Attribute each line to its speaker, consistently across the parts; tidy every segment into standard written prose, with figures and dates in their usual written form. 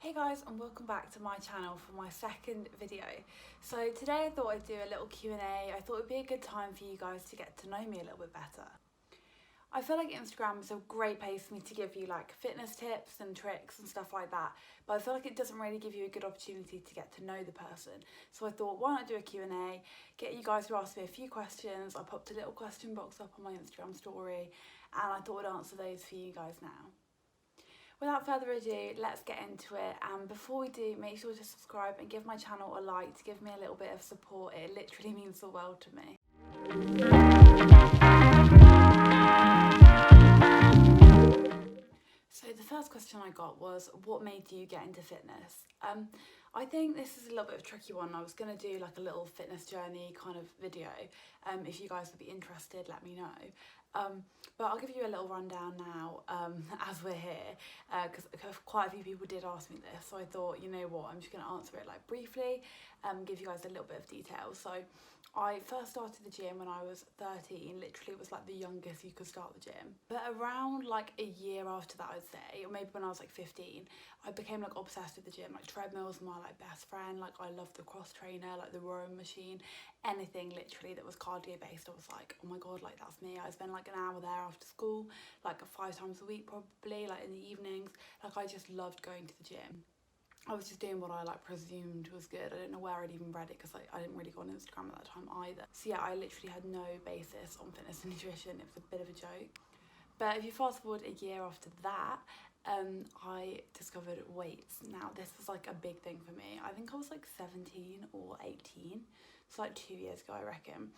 Speaker 1: Hey guys, and welcome back to my channel for my second video. So today I thought I'd do a little Q&A. I thought it would be a good time for you guys to get to know me a little bit better. I feel like Instagram is a great place for me to give you like fitness tips and tricks and stuff like that, but I feel like it doesn't really give you a good opportunity to get to know the person. So I thought, why not do a Q&A, get you guys to ask me a few questions. I popped a little question box up on my Instagram story and I thought I'd answer those for you guys now. Without further ado, let's get into it, and before we do, make sure to subscribe and give my channel a like to give me a little bit of support. It literally means the world to me. So the first question I got was, what made you get into fitness? I think this is a little bit of a tricky one. I was going to do like a little fitness journey kind of video. If you guys would be interested, let me know. But I'll give you a little rundown now as we're here, because quite a few people did ask me this. So I thought, you know what, I'm just going to answer it like briefly, give you guys a little bit of detail. So I first started the gym when I was 13, literally it was like the youngest you could start the gym. But around like a year after that, I'd say, or maybe when I was like 15, I became like obsessed with the gym. Like treadmills were my like best friend, like I loved the cross trainer, like the rowing machine, anything literally that was cardio based. I was like, oh my god, like that's me. I spend like an hour there after school, like 5 times a week probably, like in the evenings. Like I just loved going to the gym. I was just doing what I like presumed was good. I don't know where I'd even read it because I didn't really go on Instagram at that time either. So yeah, I literally had no basis on fitness and nutrition. It was a bit of a joke. But if you fast forward a year after that, I discovered weights. Now this was like a big thing for me. I think I was like 17 or 18. It's like 2 years ago, I reckon.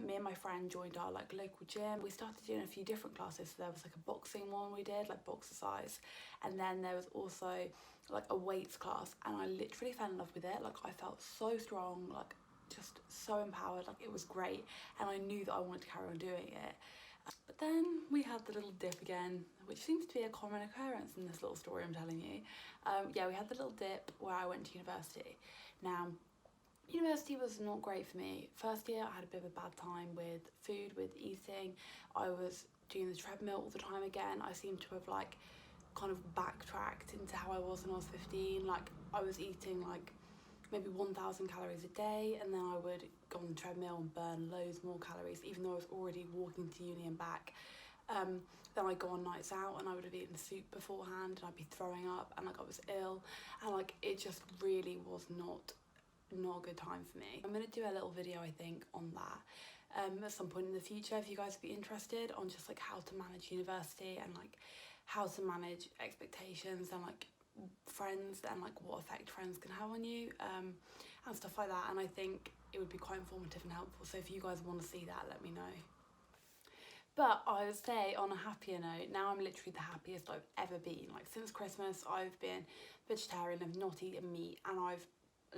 Speaker 1: Me and my friend joined our like local gym. We started doing a few different classes. So there was like a boxing one we did, like boxercise, and then there was also like a weights class, and I literally fell in love with it. Like I felt so strong, like just so empowered. Like it was great, and I knew that I wanted to carry on doing it. But then we had the little dip again, which seems to be a common occurrence in this little story I'm telling you. Yeah, we had the little dip where I went to university. Now, university was not great for me. First year I had a bit of a bad time with food, with eating. I was doing the treadmill all the time again. I seem to have like kind of backtracked into how I was when I was 15. Like I was eating like maybe 1,000 calories a day, and then I would go on the treadmill and burn loads more calories even though I was already walking to uni and back. Then I'd go on nights out and I would have eaten soup beforehand and I'd be throwing up and like I was ill, and like it just really was not a good time for me. I'm going to do a little video I think on that at some point in the future if you guys would be interested, on just like how to manage university and like how to manage expectations and like friends and like what effect friends can have on you and stuff like that. And I think it would be quite informative and helpful, so if you guys want to see that, let me know. But I would say on a happier note, now I'm literally the happiest I've ever been. Like since Christmas I've been vegetarian, I've not eaten meat, and I've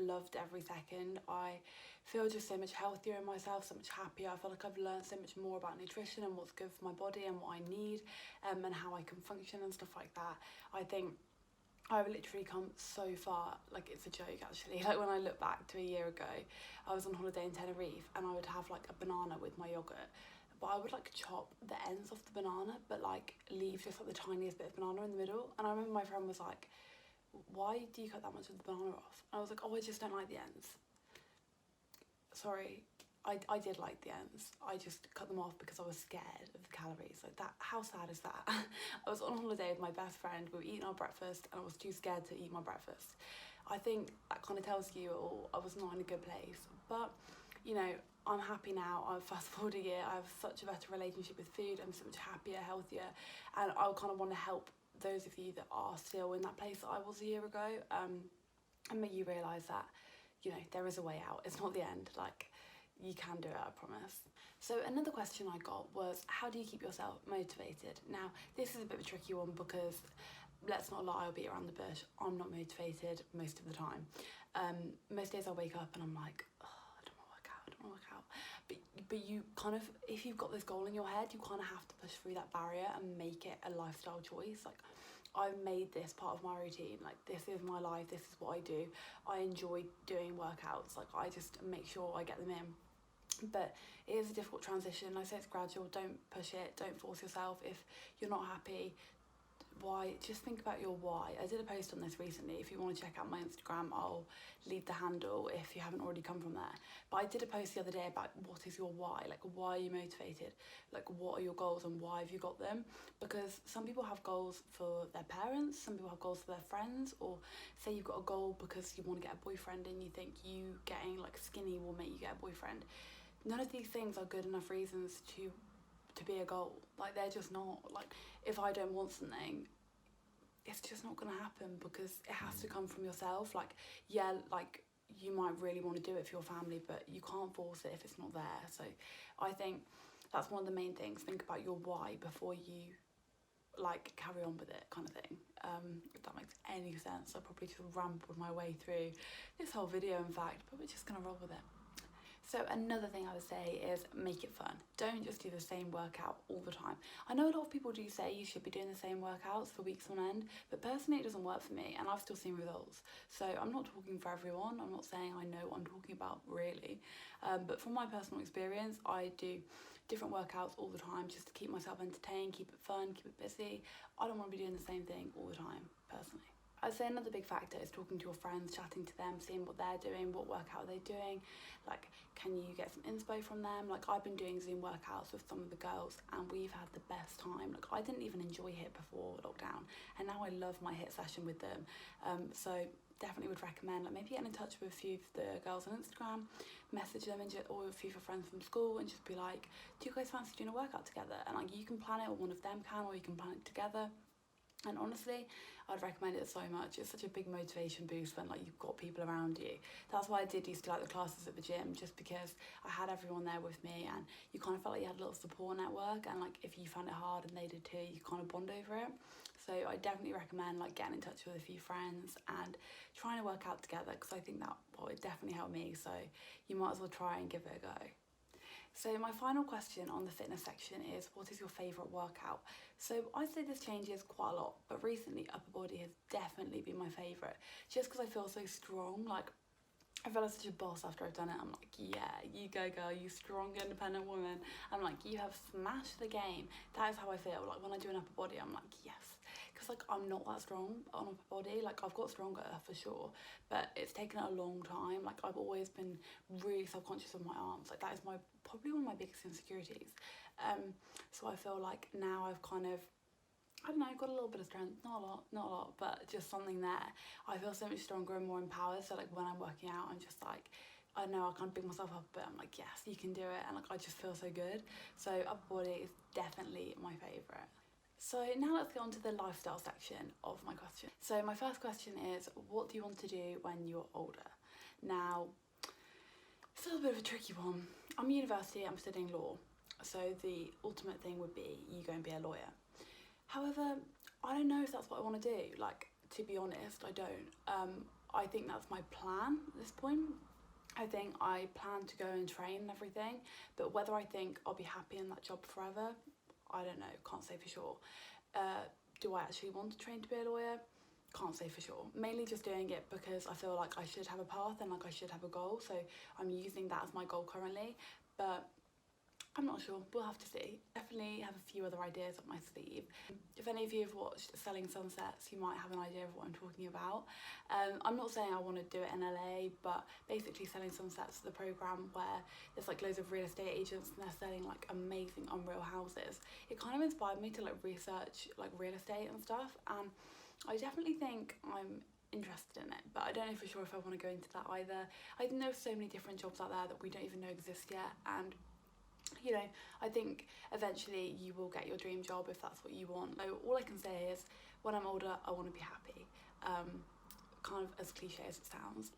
Speaker 1: loved every second. I feel just so much healthier in myself, so much happier. I feel like I've learned so much more about nutrition and what's good for my body and what I need, and how I can function and stuff like that. I think I've literally come so far, like it's a joke actually. Like when I look back to a year ago, I was on holiday in Tenerife and I would have like a banana with my yogurt, but I would like chop the ends off the banana but like leave just like the tiniest bit of banana in the middle. And I remember my friend was like, why do you cut that much of the banana off? And I was like, oh, I just don't like the ends. Sorry, I did like the ends. I just cut them off because I was scared of the calories. Like that, how sad is that? I was on holiday with my best friend, we were eating our breakfast and I was too scared to eat my breakfast. I think that kind of tells you all. I was not in a good place. But, you know, I'm happy now. I've fast forward a year, I have such a better relationship with food. I'm so much happier, healthier, and I kind of want to help those of you that are still in that place that I was a year ago, and make you realise that, you know, there is a way out. It's not the end. Like, you can do it, I promise. So another question I got was, how do you keep yourself motivated? Now, this is a bit of a tricky one because, let's not lie, I'll beat around the bush. I'm not motivated most of the time. Most days I wake up and I'm like, oh, I don't want to work out. But you kind of, if you've got this goal in your head, you kind of have to push through that barrier and make it a lifestyle choice. Like, I've made this part of my routine. Like, this is my life, this is what I do. I enjoy doing workouts. Like, I just make sure I get them in. But it is a difficult transition. I say it's gradual. Don't push it, don't force yourself. If you're not happy, just think about your why. I did a post on this recently. If you want to check out my Instagram, I'll leave the handle if you haven't already come from there. But I did a post the other day about what is your why, like why are you motivated, like what are your goals and why have you got them? Because some people have goals for their parents, some people have goals for their friends, or say you've got a goal because you want to get a boyfriend and you think you getting like skinny will make you get a boyfriend. None of these things are good enough reasons to be a goal. Like, they're just not. Like, if I don't want something, it's just not gonna happen, because it has to come from yourself. Like, yeah, like you might really want to do it for your family, but you can't force it if it's not there. So I think that's one of the main things. Think about your why before you like carry on with it, kind of thing. If that makes any sense. I probably just rambled my way through this whole video, in fact, but we're just gonna roll with it. So another thing I would say is make it fun. Don't just do the same workout all the time. I know a lot of people do say you should be doing the same workouts for weeks on end, but personally it doesn't work for me, and I've still seen results. So I'm not talking for everyone. I'm not saying I know what I'm talking about, really. But from my personal experience, I do different workouts all the time just to keep myself entertained, keep it fun, keep it busy. I don't want to be doing the same thing all the time, personally. I'd say another big factor is talking to your friends, chatting to them, seeing what they're doing, what workout are they doing, like can you get some inspo from them? Like, I've been doing Zoom workouts with some of the girls and we've had the best time. Like, I didn't even enjoy HIIT before lockdown, and now I love my HIIT session with them. So definitely would recommend, like, maybe getting in touch with a few of the girls on Instagram, message them, and just, or a few of your friends from school, and just be like, do you guys fancy doing a workout together? And like, you can plan it, or one of them can, or you can plan it together. And honestly, I'd recommend it so much. It's such a big motivation boost when like you've got people around you. That's why I did used to like the classes at the gym, just because I had everyone there with me, and you kind of felt like you had a little support network, and like if you found it hard and they did too, you kind of bond over it. So I definitely recommend like getting in touch with a few friends and trying to work out together, because I think that it definitely helped me. So you might as well try and give it a go. So my final question on the fitness section is, what is your favourite workout? So I'd say this changes quite a lot, but recently upper body has definitely been my favourite, just because I feel so strong. Like, I feel like such a boss after I've done it. I'm like, yeah, you go girl, you strong independent woman. I'm like, you have smashed the game. That is how I feel. Like, when I do an upper body, I'm like, yes. Because like, I'm not that strong on upper body. Like, I've got stronger for sure, but it's taken a long time. Like, I've always been really self-conscious of my arms. Like, that is probably one of my biggest insecurities. So I feel like now I've kind of, I don't know, got a little bit of strength, not a lot, but just something there. I feel so much stronger and more empowered. So like, when I'm working out, I'm just like, I know I can't pick myself up, but I'm like, yes, you can do it. And like, I just feel so good. So upper body is definitely my favourite. So now let's get on to the lifestyle section of my question. So my first question is, what do you want to do when you're older? Now, it's a little bit of a tricky one. I'm at university, I'm studying law. So the ultimate thing would be you go and be a lawyer. However, I don't know if that's what I want to do. Like, to be honest, I don't. I think that's my plan at this point. I think I plan to go and train and everything, but whether I think I'll be happy in that job forever, I don't know, can't say for sure. Do I actually want to train to be a lawyer? Can't say for sure. Mainly just doing it because I feel like I should have a path and like I should have a goal, so I'm using that as my goal currently, but I'm not sure, we'll have to see. Definitely have a few other ideas up my sleeve. If any of you have watched Selling Sunsets, you might have an idea of what I'm talking about. I'm not saying I want to do it in LA, but basically Selling Sunsets is the programme where there's like loads of real estate agents and they're selling like amazing, unreal houses. It kind of inspired me to like research like real estate and stuff, and I definitely think I'm interested in it, but I don't know for sure if I want to go into that either. I know so many different jobs out there that we don't even know exist yet, and you know, I think eventually you will get your dream job if that's what you want. Like, all I can say is, when I'm older, I want to be happy. Kind of as cliche as it sounds.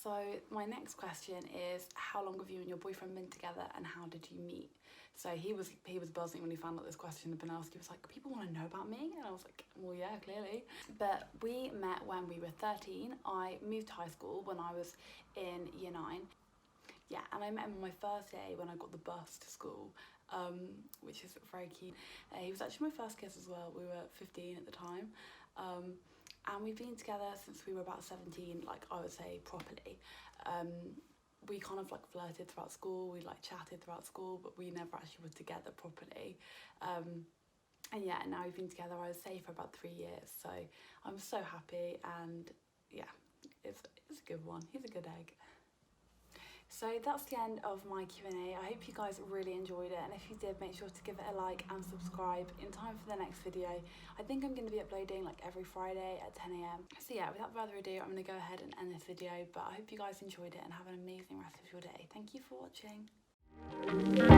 Speaker 1: So my next question is, how long have you and your boyfriend been together, and how did you meet? So he was buzzing when he found out this question had been asked. He was like, people want to know about me? And I was like, well, yeah, clearly. But we met when we were 13. I moved to high school when I was in year 9. Yeah, and I met him on my first day when I got the bus to school, which is very cute. He was actually my first kiss as well. We were 15 at the time. And we've been together since we were about 17, like, I would say properly. We kind of like flirted throughout school, we like chatted throughout school, but we never actually were together properly. And yeah, now we've been together, I would say, for about 3 years. So I'm so happy, and yeah, it's a good one. He's a good egg. So that's the end of my Q&A. I hope you guys really enjoyed it, and if you did, make sure to give it a like and subscribe in time for the next video. I think I'm going to be uploading like every Friday at 10 AM. So yeah, without further ado, I'm going to go ahead and end this video, but I hope you guys enjoyed it and have an amazing rest of your day. Thank you for watching.